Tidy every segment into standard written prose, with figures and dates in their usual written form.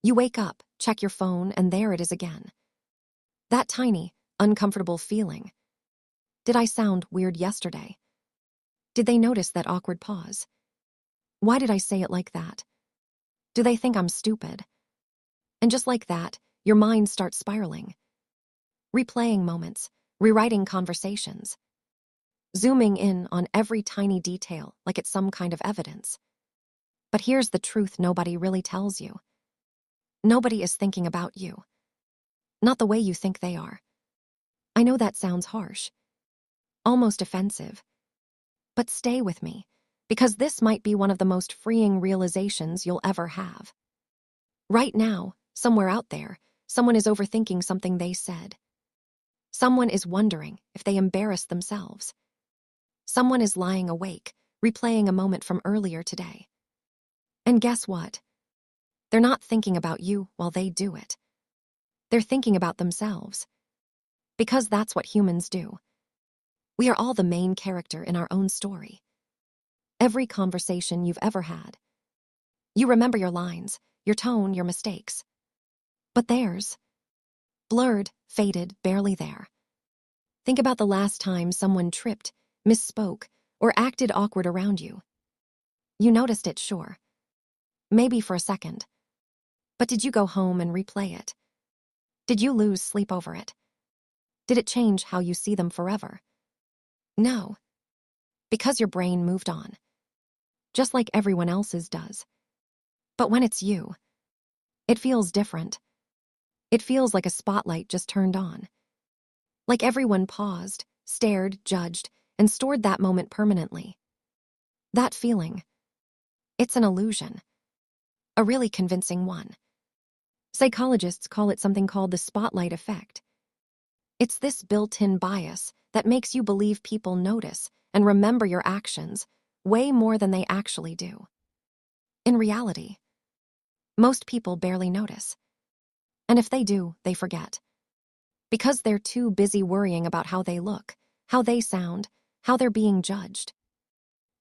You wake up, check your phone, and there it is again. That tiny, uncomfortable feeling. Did I sound weird yesterday? Did they notice that awkward pause? Why did I say it like that? Do they think I'm stupid? And just like that, your mind starts spiraling. Replaying moments, rewriting conversations, zooming in on every tiny detail like it's some kind of evidence. But here's the truth nobody really tells you. Nobody is thinking about you. Not the way you think they are. I know that sounds harsh, almost offensive. But stay with me, because this might be one of the most freeing realizations you'll ever have. Right now, somewhere out there, someone is overthinking something they said. Someone is wondering if they embarrassed themselves. Someone is lying awake, replaying a moment from earlier today. And guess what? They're not thinking about you while they do it. They're thinking about themselves. Because that's what humans do. We are all the main character in our own story. Every conversation you've ever had. You remember your lines, your tone, your mistakes. But theirs? Blurred, faded, barely there. Think about the last time someone tripped, misspoke, or acted awkward around you. You noticed it, sure. Maybe for a second. But did you go home and replay it? Did you lose sleep over it? Did it change how you see them forever? No. Because your brain moved on. Just like everyone else's does. But when it's you, it feels different. It feels like a spotlight just turned on. Like everyone paused, stared, judged, and stored that moment permanently. That feeling. It's an illusion. A really convincing one. Psychologists call it something called the spotlight effect. It's this built-in bias that makes you believe people notice and remember your actions way more than they actually do. In reality, most people barely notice. And if they do, they forget. Because they're too busy worrying about how they look, how they sound, how they're being judged.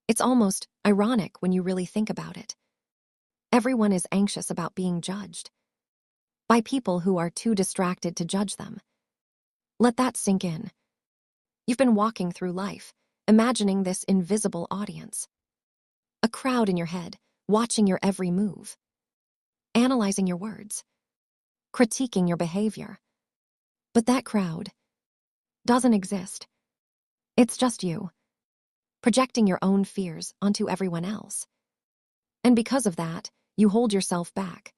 It's almost ironic when you really think about it. Everyone is anxious about being judged. By people who are too distracted to judge them. Let that sink in. You've been walking through life, imagining this invisible audience. A crowd in your head, watching your every move. Analyzing your words. Critiquing your behavior. But that crowd doesn't exist. It's just you, projecting your own fears onto everyone else. And because of that, you hold yourself back.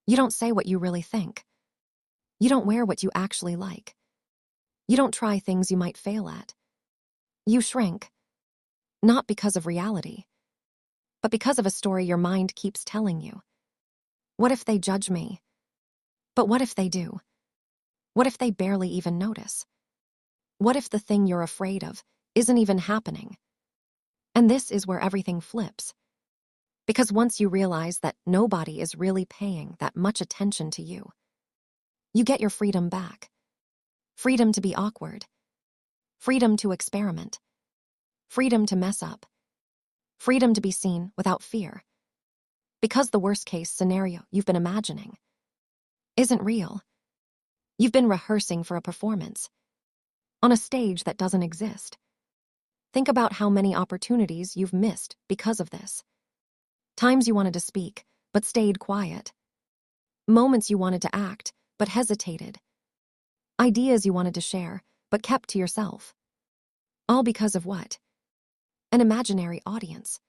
You don't say what you really think. You don't wear what you actually like. You don't try things you might fail at. You shrink. Not because of reality, but because of a story your mind keeps telling you. What if they judge me? But what if they do? What if they barely even notice? What if the thing you're afraid of isn't even happening? And this is where everything flips. Because once you realize that nobody is really paying that much attention to you, you get your freedom back. Freedom to be awkward. Freedom to experiment. Freedom to mess up. Freedom to be seen without fear. Because the worst-case scenario you've been imagining isn't real. You've been rehearsing for a performance on a stage that doesn't exist. Think about how many opportunities you've missed because of this. Times you wanted to speak, but stayed quiet. Moments you wanted to act, but hesitated. Ideas you wanted to share, but kept to yourself. All because of what? An imaginary audience.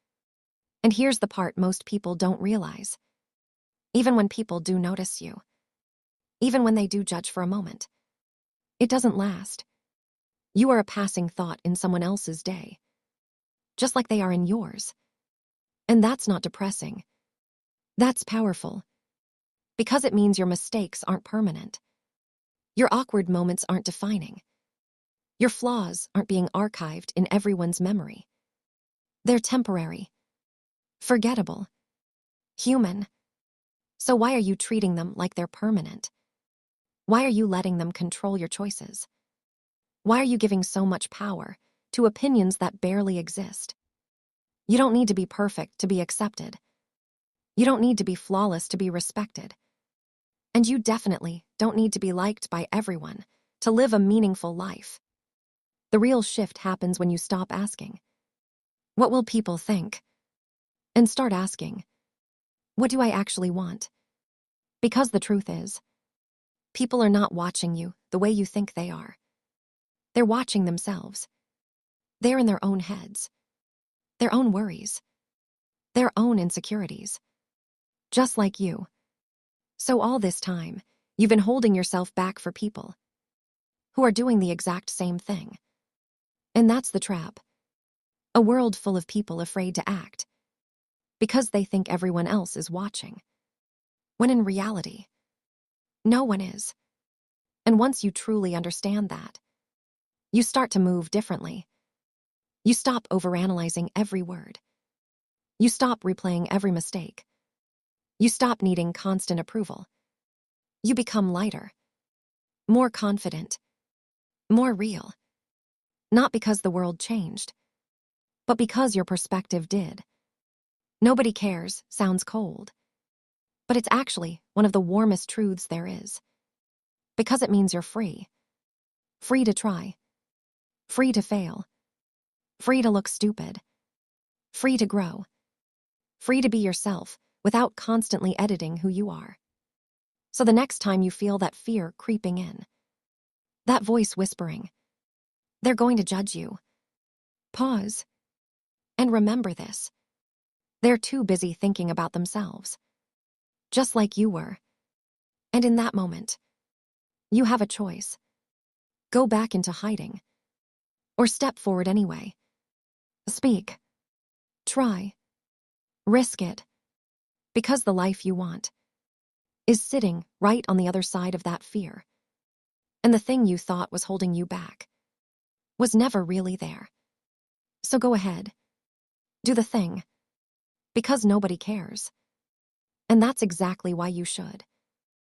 And here's the part most people don't realize. Even when people do notice you, even when they do judge for a moment, it doesn't last. You are a passing thought in someone else's day, just like they are in yours. And that's not depressing. That's powerful. Because it means your mistakes aren't permanent. Your awkward moments aren't defining. Your flaws aren't being archived in everyone's memory. They're temporary, forgettable, human. So why are you treating them like they're permanent? Why are you letting them control your choices? Why are you giving so much power to opinions that barely exist? You don't need to be perfect to be accepted. You don't need to be flawless to be respected. And you definitely don't need to be liked by everyone to live a meaningful life. The real shift happens when you stop asking, "What will people think?" and start asking, "What do I actually want?" Because the truth is, people are not watching you the way you think they are. They're watching themselves. They're in their own heads, their own worries, their own insecurities, just like you. So all this time, you've been holding yourself back for people who are doing the exact same thing. And that's the trap. A world full of people afraid to act because they think everyone else is watching, when in reality, no one is. And once you truly understand that, you start to move differently. You stop overanalyzing every word. You stop replaying every mistake. You stop needing constant approval. You become lighter, more confident, more real. Not because the world changed, but because your perspective did. Nobody cares sounds cold, but it's actually one of the warmest truths there is. Because it means you're free. Free to try. Free to fail. Free to look stupid. Free to grow. Free to be yourself without constantly editing who you are. So the next time you feel that fear creeping in, that voice whispering, "They're going to judge you," pause and remember this. They're too busy thinking about themselves, just like you were. And in that moment, you have a choice. Go back into hiding, or step forward anyway. Speak. Try. Risk it. Because the life you want is sitting right on the other side of that fear. And the thing you thought was holding you back was never really there. So go ahead. Do the thing. Because nobody cares. And that's exactly why you should.